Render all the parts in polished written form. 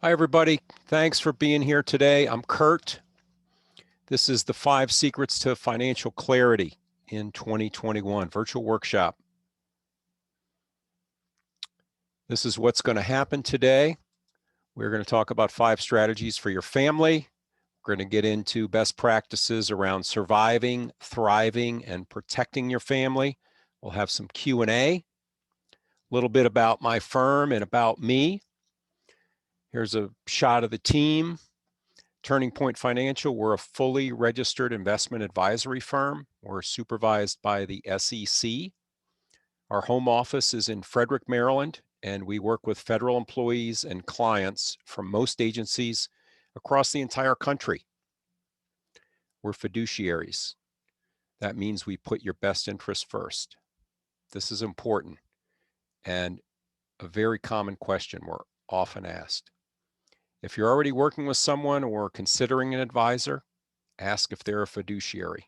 Hi, everybody. Thanks for being here today. I'm Kurt. This is the 5 Secrets to Financial Clarity in 2021 virtual workshop. This is what's going to happen today. We're going to talk about 5 strategies for your family. We're going to get into best practices around surviving, thriving, and protecting your family. We'll have some Q&A, a little bit about my firm and about me. Here's a shot of the team. Turning Point Financial, we're a fully registered investment advisory firm. We're supervised by the SEC. Our home office is in Frederick, Maryland, and we work with federal employees and clients from most agencies across the entire country. We're fiduciaries. That means we put your best interest first. This is important and a very common question we're often asked. If you're already working with someone or considering an advisor, ask if they're a fiduciary.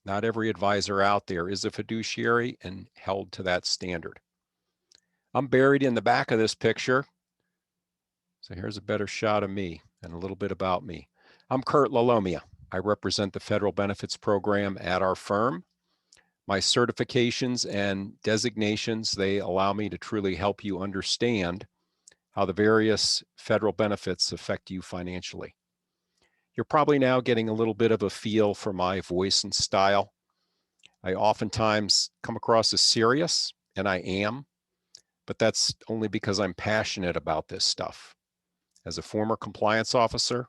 Not every advisor out there is a fiduciary and held to that standard. I'm buried in the back of this picture. So here's a better shot of me and a little bit about me. I'm Kurt LaLomia. I represent the federal benefits program at our firm. My certifications and designations, they allow me to truly help you understand how the various federal benefits affect you financially. You're probably now getting a little bit of a feel for my voice and style. I oftentimes come across as serious, and I am, but that's only because I'm passionate about this stuff. As a former compliance officer,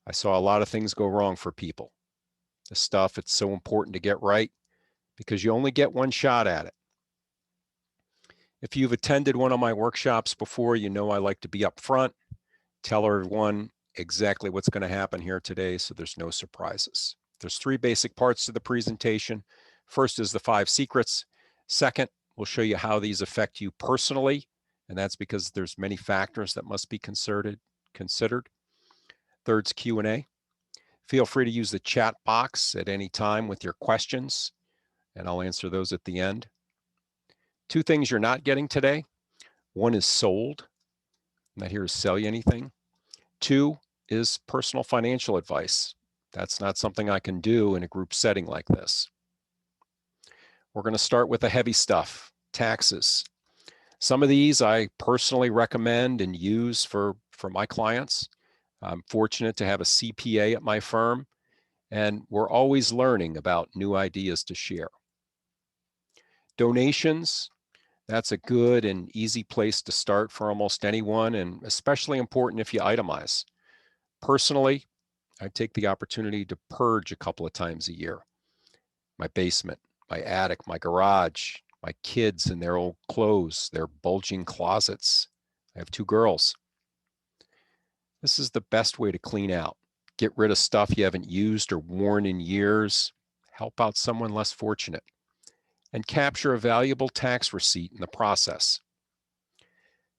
I saw a lot of things go wrong for people. This stuff, it's so important to get right because you only get one shot at it. If you've attended one of my workshops before, you know I like to be up front, tell everyone exactly what's going to happen here today so there's no surprises. There's 3 basic parts to the presentation. First is the 5 secrets. Second, we'll show you how these affect you personally, and that's because there's many factors that must be considered. Third's Q&A. Feel free to use the chat box at any time with your questions, and I'll answer those at the end. 2 things you're not getting today. 1 is sold. I'm not here to sell you anything. 2 is personal financial advice. That's not something I can do in a group setting like this. We're going to start with the heavy stuff, taxes. Some of these I personally recommend and use for my clients. I'm fortunate to have a CPA at my firm, and we're always learning about new ideas to share. Donations, that's a good and easy place to start for almost anyone, and especially important if you itemize. Personally, I take the opportunity to purge a couple of times a year. My basement, my attic, my garage, my kids and their old clothes, their bulging closets. I have 2 girls. This is the best way to clean out. Get rid of stuff you haven't used or worn in years. Help out someone less fortunate. And capture a valuable tax receipt in the process.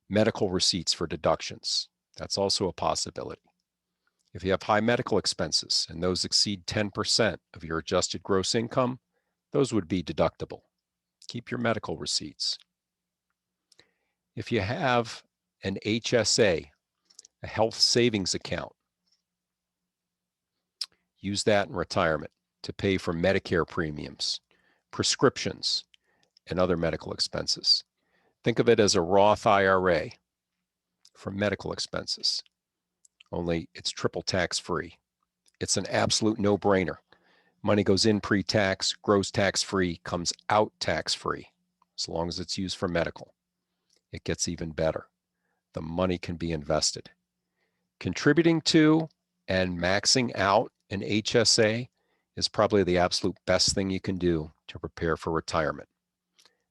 Medical receipts for deductions. That's also a possibility. If you have high medical expenses and those exceed 10% of your adjusted gross income, those would be deductible. Keep your medical receipts. If you have an HSA, a health savings account, use that in retirement to pay for Medicare premiums, prescriptions, and other medical expenses. Think of it as a Roth IRA for medical expenses, only it's triple tax-free. It's an absolute no-brainer. Money goes in pre-tax, grows tax-free, comes out tax-free, as long as it's used for medical. It gets even better. The money can be invested. Contributing to and maxing out an HSA is probably the absolute best thing you can do to prepare for retirement.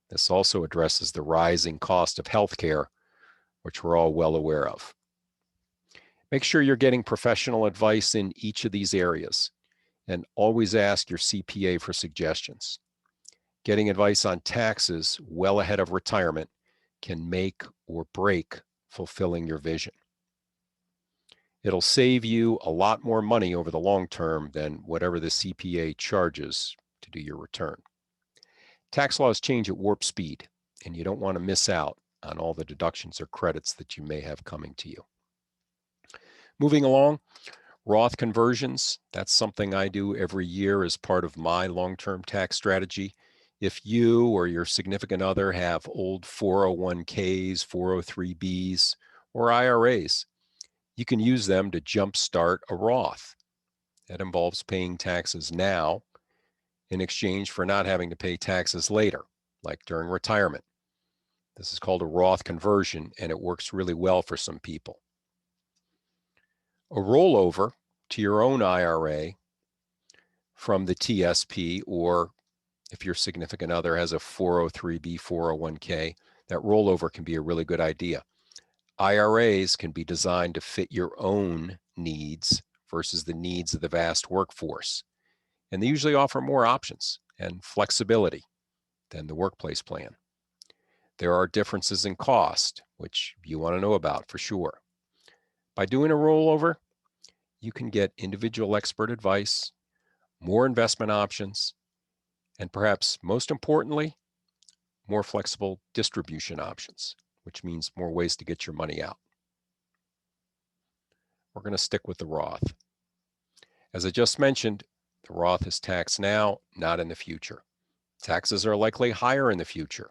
This also addresses the rising cost of healthcare, which we're all well aware of. Make sure you're getting professional advice in each of these areas, and always ask your CPA for suggestions. Getting advice on taxes well ahead of retirement can make or break fulfilling your vision. It'll save you a lot more money over the long term than whatever the CPA charges to do your return. Tax laws change at warp speed, and you don't want to miss out on all the deductions or credits that you may have coming to you. Moving along, Roth conversions. That's something I do every year as part of my long-term tax strategy. If you or your significant other have old 401ks, 403bs, or IRAs, you can use them to jumpstart a Roth. That involves paying taxes now in exchange for not having to pay taxes later, like during retirement. This is called a Roth conversion, and it works really well for some people. A rollover to your own IRA from the TSP, or if your significant other has a 403b, 401k, that rollover can be a really good idea. IRAs can be designed to fit your own needs versus the needs of the vast workforce. And they usually offer more options and flexibility than the workplace plan. There are differences in cost, which you want to know about for sure. By doing a rollover, you can get individual expert advice, more investment options, and perhaps most importantly, more flexible distribution options, which means more ways to get your money out. We're going to stick with the Roth. As I just mentioned, the Roth is taxed now, not in the future. Taxes are likely higher in the future,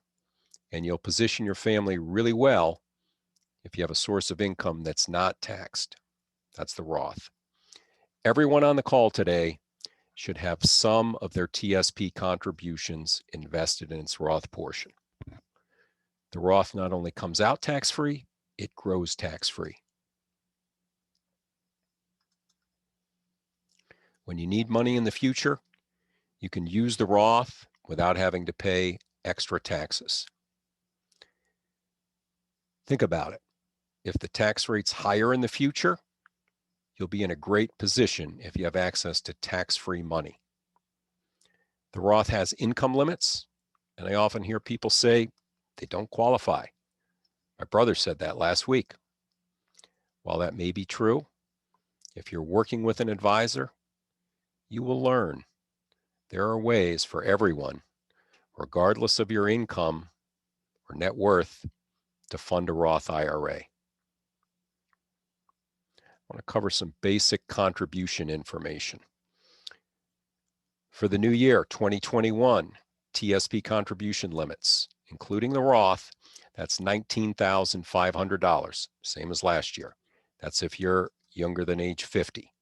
and you'll position your family really well if you have a source of income that's not taxed. That's the Roth. Everyone on the call today should have some of their TSP contributions invested in its Roth portion. The Roth not only comes out tax-free, it grows tax-free. When you need money in the future, you can use the Roth without having to pay extra taxes. Think about it. If the tax rate's higher in the future, you'll be in a great position if you have access to tax-free money. The Roth has income limits, and I often hear people say they don't qualify. My brother said that last week. While that may be true, if you're working with an advisor, you will learn there are ways for everyone, regardless of your income or net worth, to fund a Roth IRA. I want to cover some basic contribution information. For the new year, 2021, TSP contribution limits, including the Roth, that's $19,500, same as last year. That's if you're younger than age 50.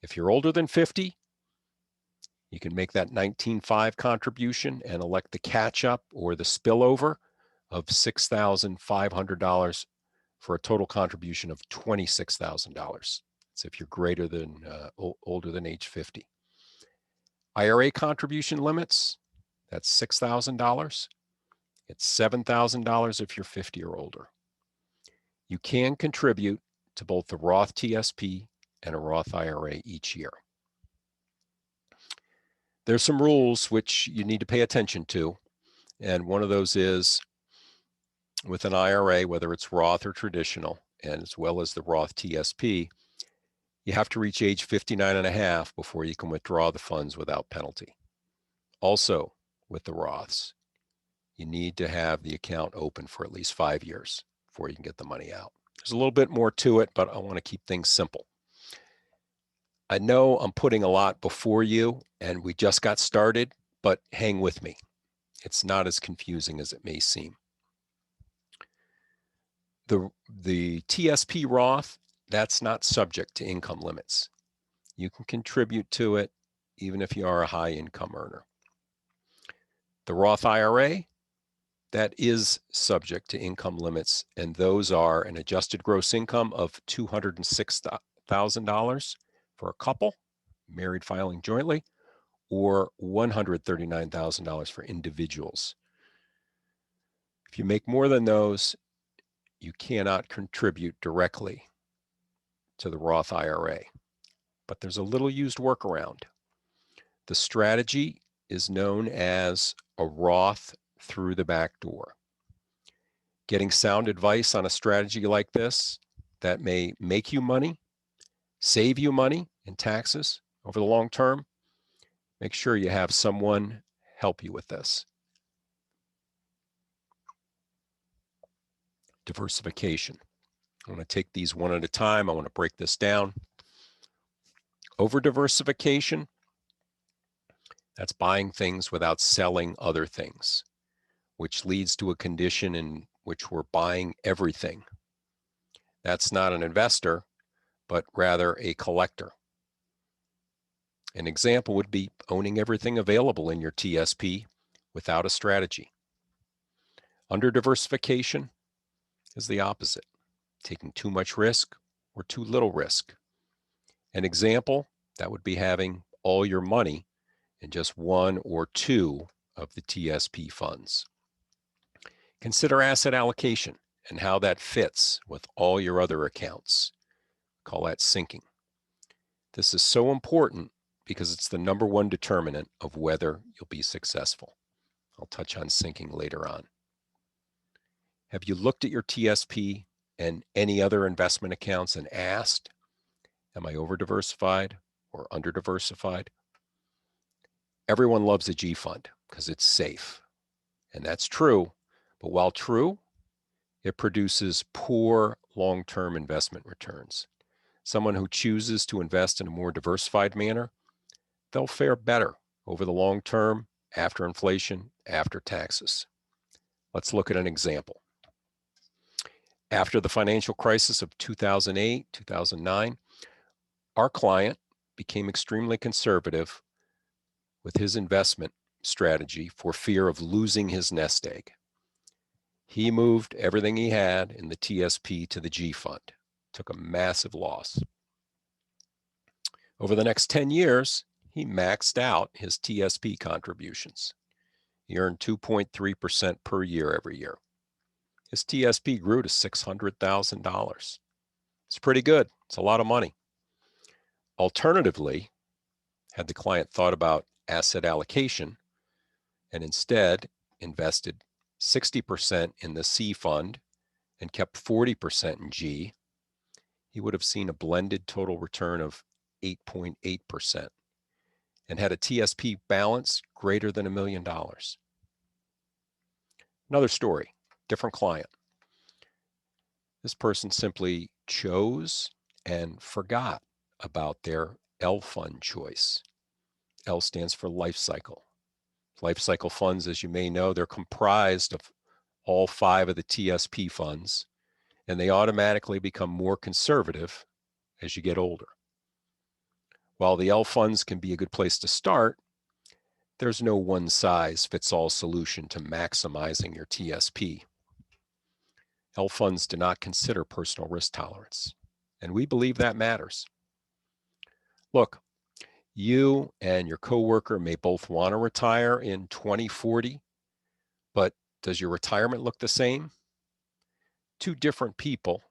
If you're older than 50, you can make that $19,500 contribution and elect the catch-up or the spillover of $6,500 for a total contribution of $26,000. That's if you're greater than, older than age 50. IRA contribution limits, that's $6,000. It's $7,000 if you're 50 or older. You can contribute to both the Roth TSP and a Roth IRA each year. There's some rules which you need to pay attention to, and one of those is with an IRA, whether it's Roth or traditional, and as well as the Roth TSP, you have to reach age 59 and a half before you can withdraw the funds without penalty. Also, with the Roths, you need to have the account open for at least 5 years before you can get the money out. There's a little bit more to it, but I want to keep things simple. I know I'm putting a lot before you, and we just got started, but hang with me. It's not as confusing as it may seem. The TSP Roth, that's not subject to income limits. You can contribute to it even if you are a high income earner. The Roth IRA, that is subject to income limits, and those are an adjusted gross income of $206,000 for a couple, married filing jointly, or $139,000 for individuals. If you make more than those, you cannot contribute directly to the Roth IRA. But there's a little used workaround. The strategy is known as a Roth through the back door. Getting sound advice on a strategy like this that may make you money, save you money in taxes over the long term, make sure you have someone help you with this. Diversification. I want to take these one at a time. I want to break this down. Over diversification, that's buying things without selling other things, which leads to a condition in which we're buying everything. That's not an investor, but rather a collector. An example would be owning everything available in your TSP without a strategy. Under diversification is the opposite, taking too much risk or too little risk. An example, that would be having all your money in just one or two of the TSP funds. Consider asset allocation and how that fits with all your other accounts. Call that syncing. This is so important because it's the number one determinant of whether you'll be successful. I'll touch on syncing later on. Have you looked at your TSP and any other investment accounts and asked, am I over diversified or under diversified? Everyone loves a G fund because it's safe. And that's true. But while true, it produces poor long-term investment returns. Someone who chooses to invest in a more diversified manner, they'll fare better over the long term, after inflation, after taxes. Let's look at an example. After the financial crisis of 2008, 2009, our client became extremely conservative with his investment strategy for fear of losing his nest egg. He moved everything he had in the TSP to the G fund, took a massive loss. Over the next 10 years, he maxed out his TSP contributions. He earned 2.3% per year every year. His TSP grew to $600,000. It's pretty good. It's a lot of money. Alternatively, had the client thought about asset allocation and instead invested 60% in the C fund and kept 40% in G, he would have seen a blended total return of 8.8% and had a TSP balance greater than $1 million. Another story, different client. This person simply chose and forgot about their L fund choice. L stands for life cycle. Life cycle funds, as you may know, they're comprised of all 5 of the TSP funds, and they automatically become more conservative as you get older. While the L funds can be a good place to start, there's no one-size-fits-all solution to maximizing your TSP. L funds do not consider personal risk tolerance, and we believe that matters. Look, you and your coworker may both want to retire in 2040, but does your retirement look the same? Two different people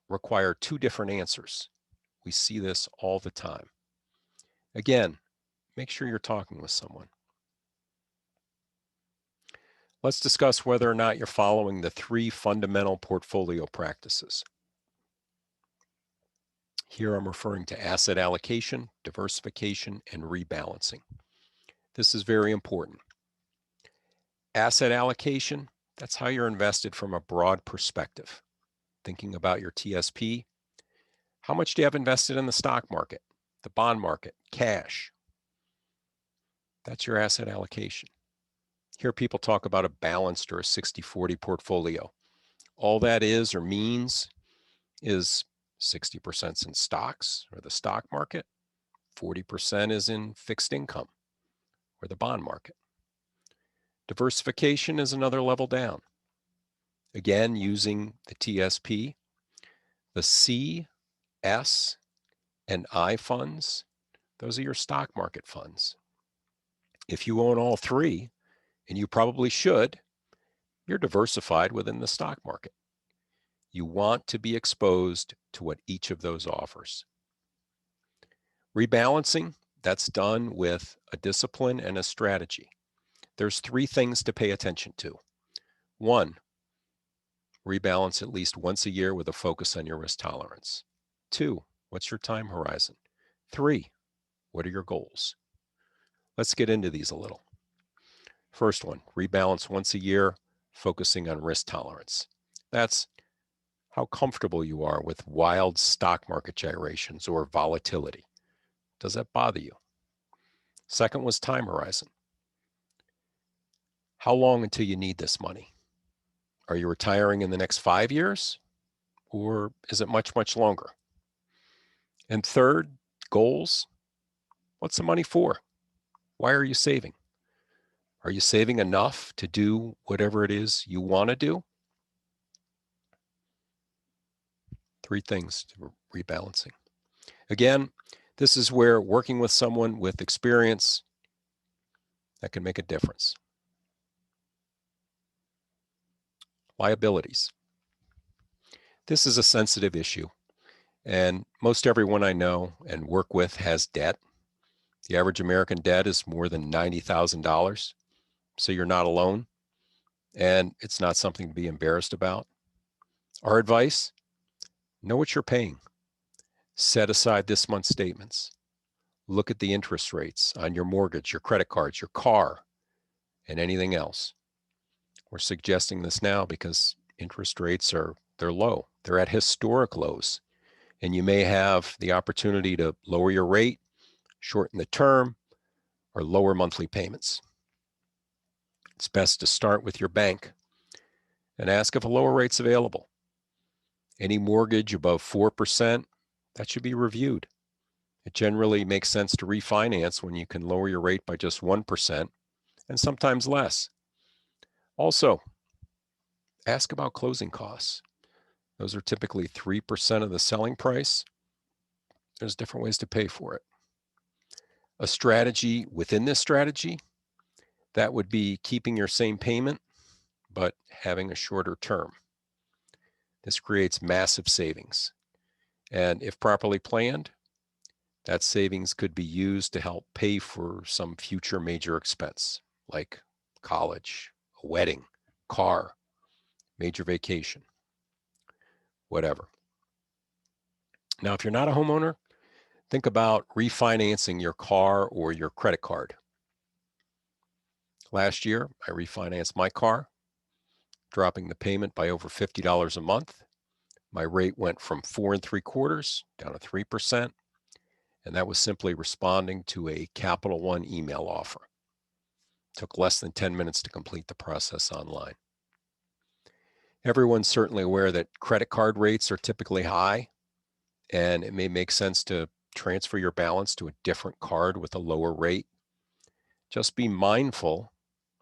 require two different answers. We see this all the time. Again, make sure you're talking with someone. Let's discuss whether or not you're following the 3 fundamental portfolio practices. Here I'm referring to asset allocation, diversification, and rebalancing. This is very important. Asset allocation, that's how you're invested from a broad perspective. Thinking about your TSP, how much do you have invested in the stock market, the bond market, cash? That's your asset allocation. Here people talk about a balanced or a 60-40 portfolio. All that is or means is 60% in stocks or the stock market, 40% is in fixed income or the bond market. Diversification is another level down. Again, using the TSP, the C, S, and I funds, those are your stock market funds. If you own all 3, and you probably should, you're diversified within the stock market. You want to be exposed to what each of those offers. Rebalancing, that's done with a discipline and a strategy. There's 3 things to pay attention to. 1, rebalance at least once a year with a focus on your risk tolerance. 2, what's your time horizon? 3, what are your goals? Let's get into these a little. First one, rebalance once a year, focusing on risk tolerance. That's how comfortable you are with wild stock market gyrations or volatility. Does that bother you? Second was time horizon. How long until you need this money? Are you retiring in the next 5 years, or is it much, much longer? And third, goals. What's the money for? Why are you saving? Are you saving enough to do whatever it is you want to do? 3 things to rebalancing. Again, this is where working with someone with experience that can make a difference. Liabilities. This is a sensitive issue, and most everyone I know and work with has debt. The average American debt is more than $90,000, so you're not alone, and it's not something to be embarrassed about. Our advice: know what you're paying. Set aside this month's statements. Look at the interest rates on your mortgage, your credit cards, your car, and anything else. We're suggesting this now because interest rates they're low. They're at historic lows. And you may have the opportunity to lower your rate, shorten the term, or lower monthly payments. It's best to start with your bank and ask if a lower rate's available. Any mortgage above 4%, that should be reviewed. It generally makes sense to refinance when you can lower your rate by just 1% and sometimes less. Also, ask about closing costs. Those are typically 3% of the selling price. There's different ways to pay for it. A strategy within this strategy, that would be keeping your same payment, but having a shorter term. This creates massive savings. And if properly planned, that savings could be used to help pay for some future major expense, like college, a wedding, car, major vacation, whatever. Now, if you're not a homeowner, think about refinancing your car or your credit card. Last year, I refinanced my car, dropping the payment by over $50 a month. My rate went from 4.75% down to 3%, and that was simply responding to a Capital One email offer. It took less than 10 minutes to complete the process online. Everyone's certainly aware that credit card rates are typically high, and it may make sense to transfer your balance to a different card with a lower rate. Just be mindful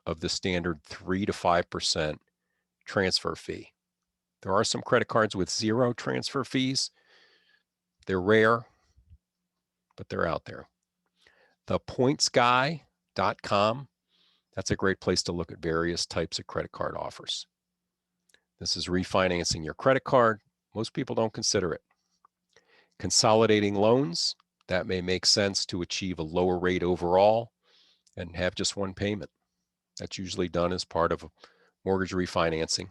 of the standard 3 to 5% transfer fee. There are some credit cards with 0 transfer fees. They're rare, but they're out there. Thepointsguy.com, that's a great place to look at various types of credit card offers. This is refinancing your credit card. Most people don't consider it. Consolidating loans, that may make sense to achieve a lower rate overall and have just one payment. That's usually done as part of a mortgage refinancing.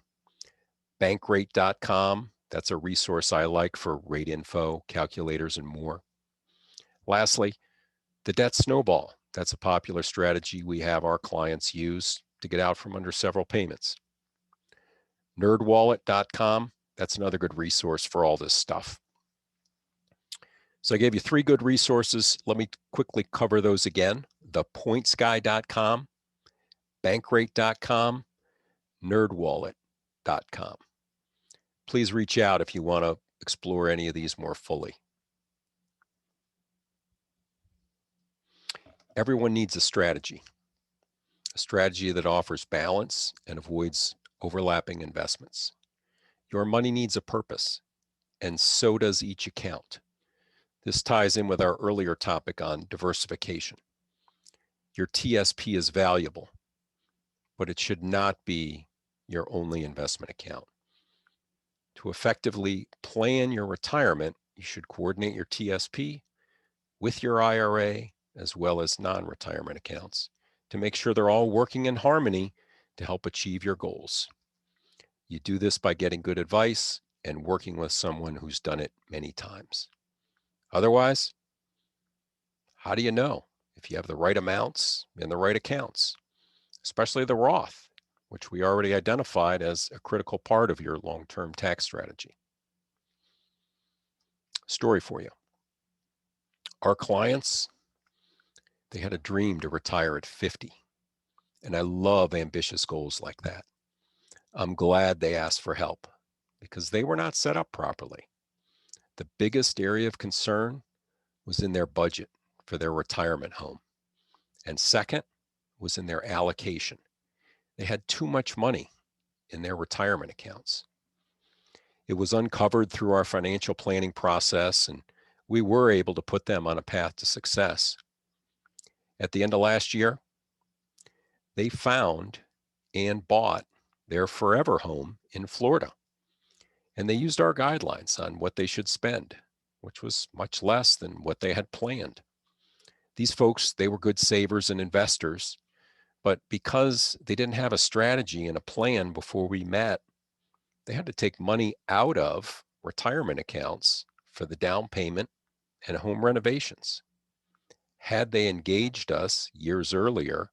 Bankrate.com, that's a resource I like for rate info, calculators, and more. Lastly, the debt snowball. That's a popular strategy we have our clients use to get out from under several payments. Nerdwallet.com, that's another good resource for all this stuff. So I gave you 3 good resources. Let me quickly cover those again. Thepointsguy.com, Bankrate.com, Nerdwallet.com. Please reach out if you want to explore any of these more fully. Everyone needs a strategy that offers balance and avoids overlapping investments. Your money needs a purpose, and so does each account. This ties in with our earlier topic on diversification. Your TSP is valuable, but it should not be your only investment account. To effectively plan your retirement, you should coordinate your TSP with your IRA as well as non-retirement accounts to make sure they're all working in harmony to help achieve your goals. You do this by getting good advice and working with someone who's done it many times. Otherwise, how do you know if you have the right amounts in the right accounts, especially the Roth, which we already identified as a critical part of your long-term tax strategy? story for you. Our clients, they had a dream to retire at 50. And I love ambitious goals like that. I'm glad they asked for help because they were not set up properly. The biggest area of concern was in their budget for their retirement home. And second was in their allocation. They had too much money in their retirement accounts. It was uncovered through our financial planning process, and we were able to put them on a path to success. At the end of last year, they found and bought their forever home in Florida. And they used our guidelines on what they should spend, which was much less than what they had planned. These folks, they were good savers and investors, but because they didn't have a strategy and a plan before we met, they had to take money out of retirement accounts for the down payment and home renovations. Had they engaged us years earlier,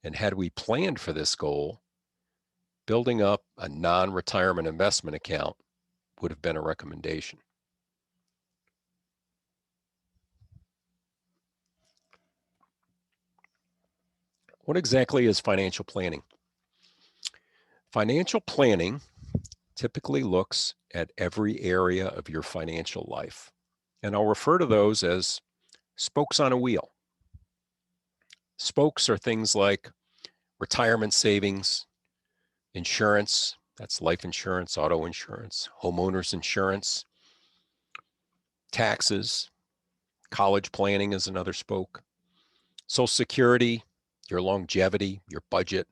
and had we planned for this goal, building up a non-retirement investment account would have been a recommendation. What exactly is financial planning? Financial planning typically looks at every area of your financial life, and I'll refer to those as spokes on a wheel. Spokes are things like retirement savings, insurance, that's life insurance, auto insurance, homeowners insurance, taxes, college planning is another spoke, Social Security, your longevity, your budget,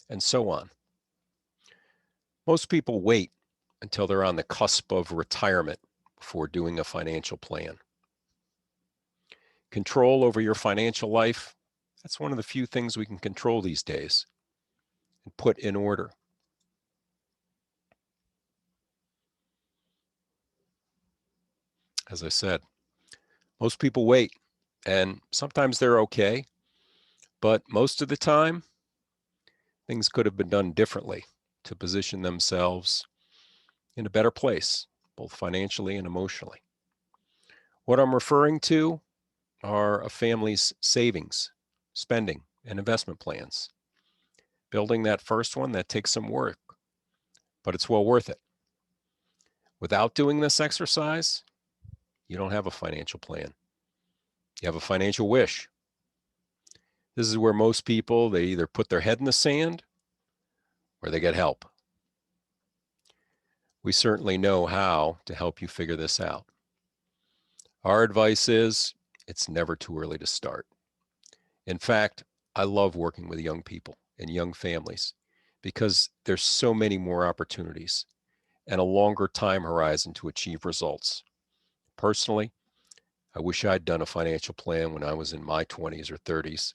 and so on. Most people wait until they're on the cusp of retirement before doing a financial plan. Control over your financial life, that's one of the few things we can control these days and put in order. As I said, most people wait, and sometimes they're okay, but most of the time, things could have been done differently to position themselves in a better place, both financially and emotionally. What I'm referring to are a family's savings, spending, and investment plans. Building that first one, that takes some work, but it's well worth it. Without doing this exercise, you don't have a financial plan. You have a financial wish. This is where most people, they either put their head in the sand or they get help. We certainly know how to help you figure this out. Our advice is it's never too early to start. In fact, I love working with young people and young families because there's so many more opportunities and a longer time horizon to achieve results. Personally, I wish I'd done a financial plan when I was in my 20s or 30s,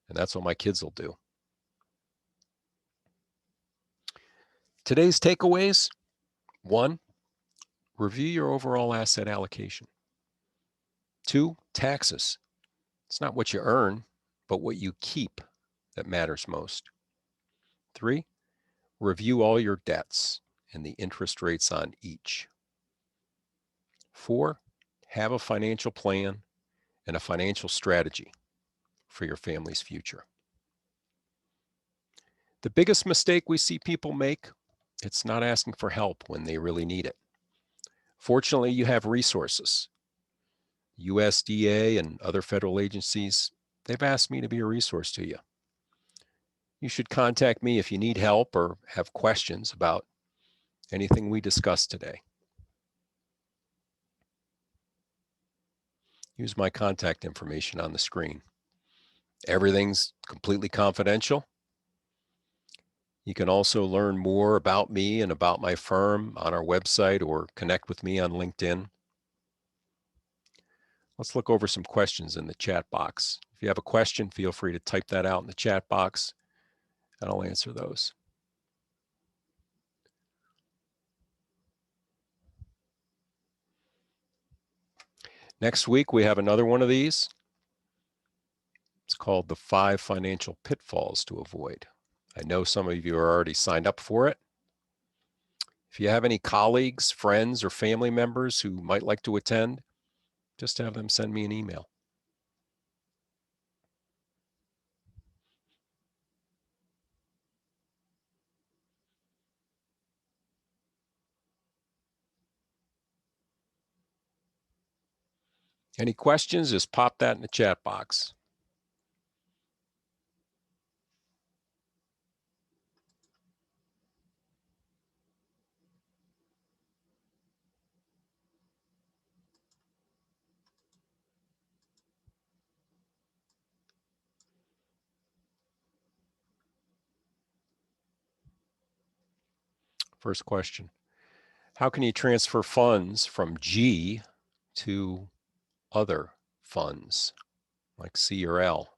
and that's what my kids will do. Today's takeaways: 1, review your overall asset allocation. 2, taxes. It's not what you earn, but what you keep that matters most. 3, review all your debts and the interest rates on each. 4, have a financial plan and a financial strategy for your family's future. The biggest mistake we see people make, it's not asking for help when they really need it. Fortunately, you have resources. USDA and other federal agencies, they've asked me to be a resource to you. You should contact me if you need help or have questions about anything we discussed today. Use my contact information on the screen. Everything's completely confidential. You can also learn more about me and about my firm on our website or connect with me on LinkedIn. Let's look over some questions in the chat box. If you have a question, feel free to type that out in the chat box and I'll answer those. Next week, we have another one of these. It's called the 5 Financial Pitfalls to Avoid. I know some of you are already signed up for it. If you have any colleagues, friends, or family members who might like to attend, just have them send me an email. Any questions, just pop that in the chat box. First question, how can you transfer funds from G to other funds like C or L?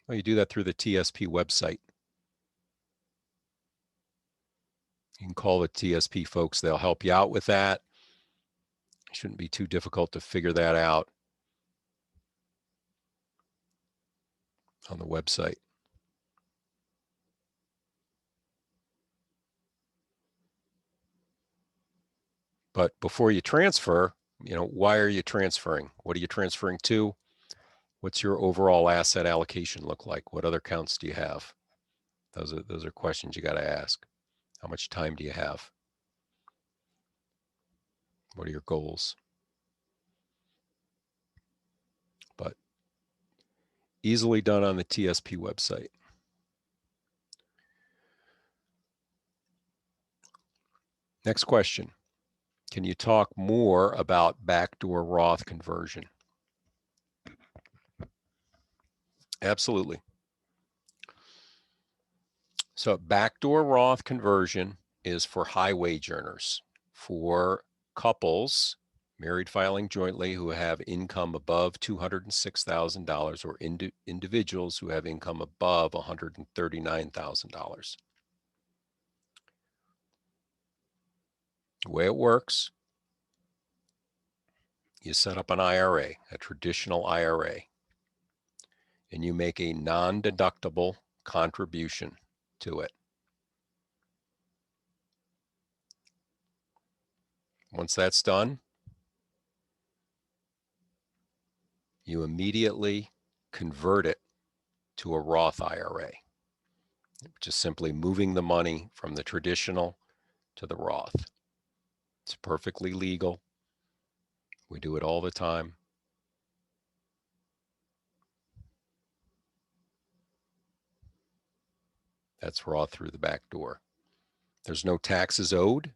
Well, you do that through the TSP website. You can call the TSP folks. They'll help you out with that. It shouldn't be too difficult to figure that out on the website. But before you transfer, why are you transferring? What are you transferring to? What's your overall asset allocation look like? What other accounts do you have? Those are questions you got to ask. How much time do you have? What are your goals? But easily done on the TSP website. Next question. Can you talk more about backdoor Roth conversion? Absolutely. So backdoor Roth conversion is for high wage earners, for couples married filing jointly who have income above $206,000 or individuals who have income above $139,000. The way it works, you set up an IRA, a traditional IRA, and you make a non-deductible contribution to it. Once that's done, you immediately convert it to a Roth IRA, which is simply moving the money from the traditional to the Roth. It's perfectly legal. We do it all the time. That's Roth through the back door. There's no taxes owed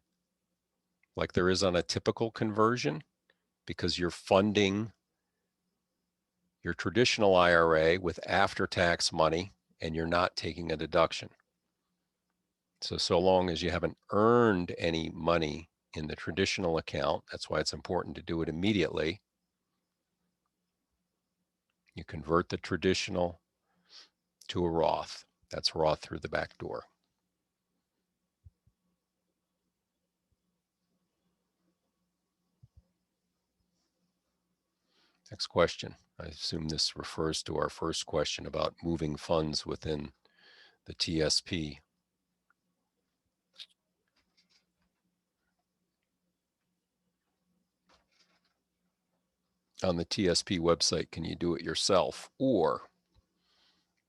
like there is on a typical conversion because you're funding your traditional IRA with after-tax money and you're not taking a deduction. So long as you haven't earned any money in the traditional account, that's why it's important to do it immediately. You convert the traditional to a Roth. That's Roth through the back door. Next question. I assume this refers to our first question about moving funds within the TSP. On the TSP website, can you do it yourself? Or,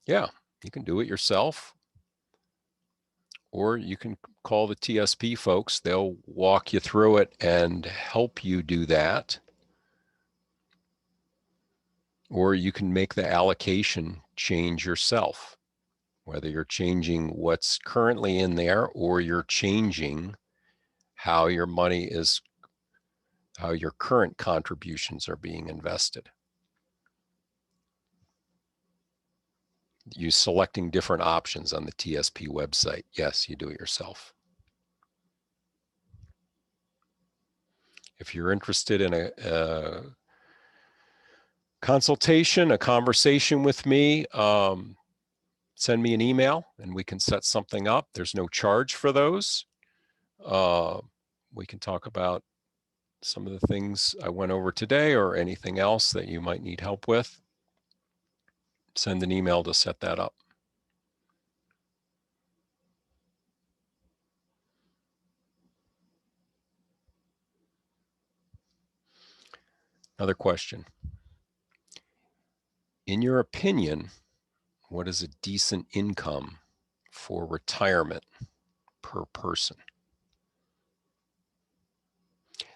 yeah, you can do it yourself. Or you can call the TSP folks. They'll walk you through it and help you do that. Or you can make the allocation change yourself, whether you're changing what's currently in there or you're changing how your money is, how your current contributions are being invested. You selecting different options on the TSP website. Yes, you do it yourself. If you're interested in a consultation, a conversation with me, send me an email and we can set something up. There's no charge for those. We can talk about some of the things I went over today or anything else that you might need help with. Send an email to set that up. Another question. In your opinion, what is a decent income for retirement per person?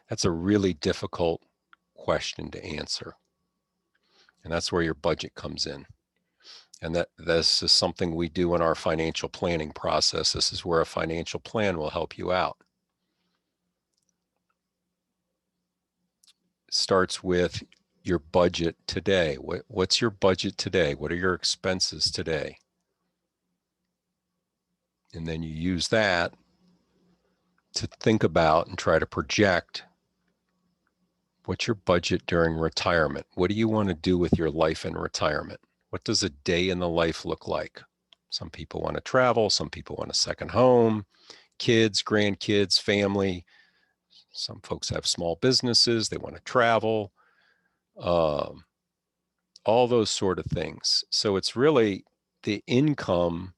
That's a really difficult question to answer. And that's where your budget comes in. And this is something we do in our financial planning process. This is where a financial plan will help you out. It starts with your budget today. What's your budget today? What are your expenses today? And then you use that to think about and try to project what's your budget during retirement. What do you want to do with your life in retirement? What does a day in the life look like? Some people want to travel. Some people want a second home, kids, grandkids, family. Some folks have small businesses. They want to travel, all those sort of things. So it's really the income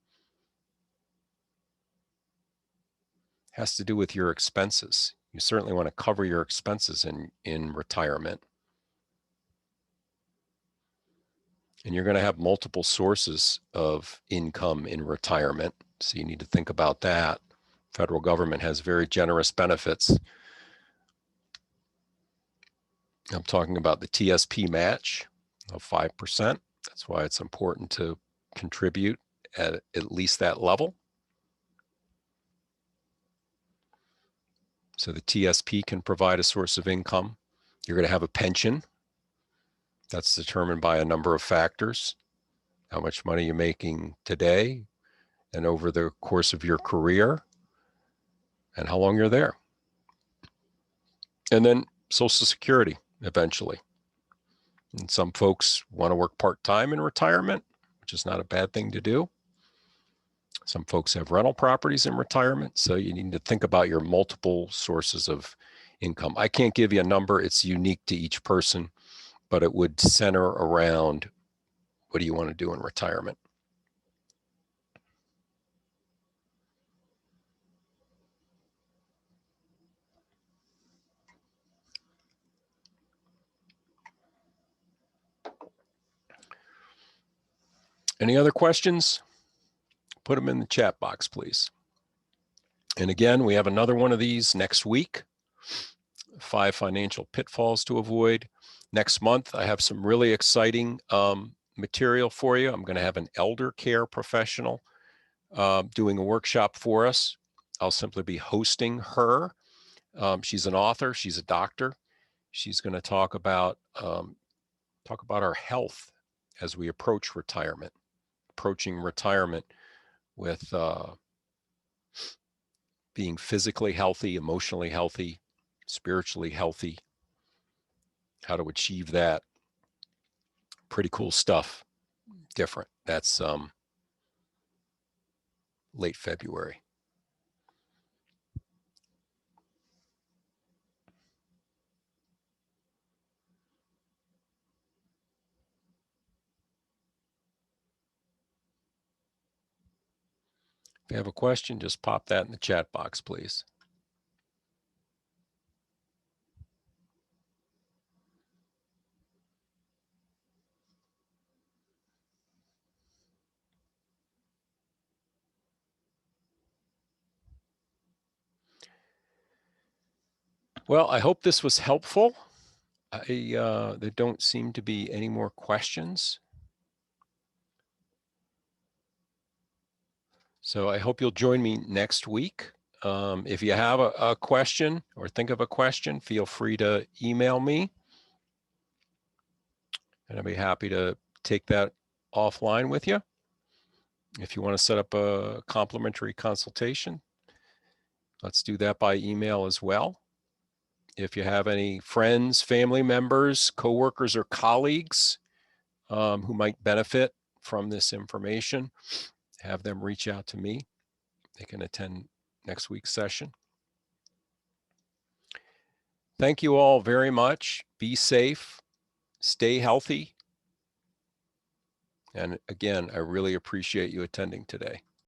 has to do with your expenses. You certainly want to cover your expenses in retirement. And you're going to have multiple sources of income in retirement. So you need to think about that. Federal government has very generous benefits. I'm talking about the TSP match of 5%. That's why it's important to contribute at least that level. So the TSP can provide a source of income. You're going to have a pension. That's determined by a number of factors. How much money you're making today and over the course of your career and how long you're there. And then Social Security eventually. And some folks want to work part-time in retirement, which is not a bad thing to do. Some folks have rental properties in retirement, so you need to think about your multiple sources of income. I can't give you a number. It's unique to each person, but it would center around what do you want to do in retirement? Any other questions? Put them in the chat box, please. And again, we have another one of these next week, 5 financial pitfalls to avoid. Next month, I have some really exciting material for you. I'm going to have an elder care professional doing a workshop for us. I'll simply be hosting her. She's an author. She's a doctor. She's going to talk about our health as we approach retirement, approaching retirement with being physically healthy, emotionally healthy, spiritually healthy, how to achieve that. Pretty cool stuff. Different. That's late February. If you have a question, just pop that in the chat box, please. Well, I hope this was helpful. There don't seem to be any more questions. So I hope you'll join me next week. If you have a question or think of a question, feel free to email me. And I'll be happy to take that offline with you. If you want to set up a complimentary consultation, let's do that by email as well. If you have any friends, family members, coworkers, or colleagues who might benefit from this information, have them reach out to me. They can attend next week's session. Thank you all very much. Be safe, stay healthy. And again, I really appreciate you attending today.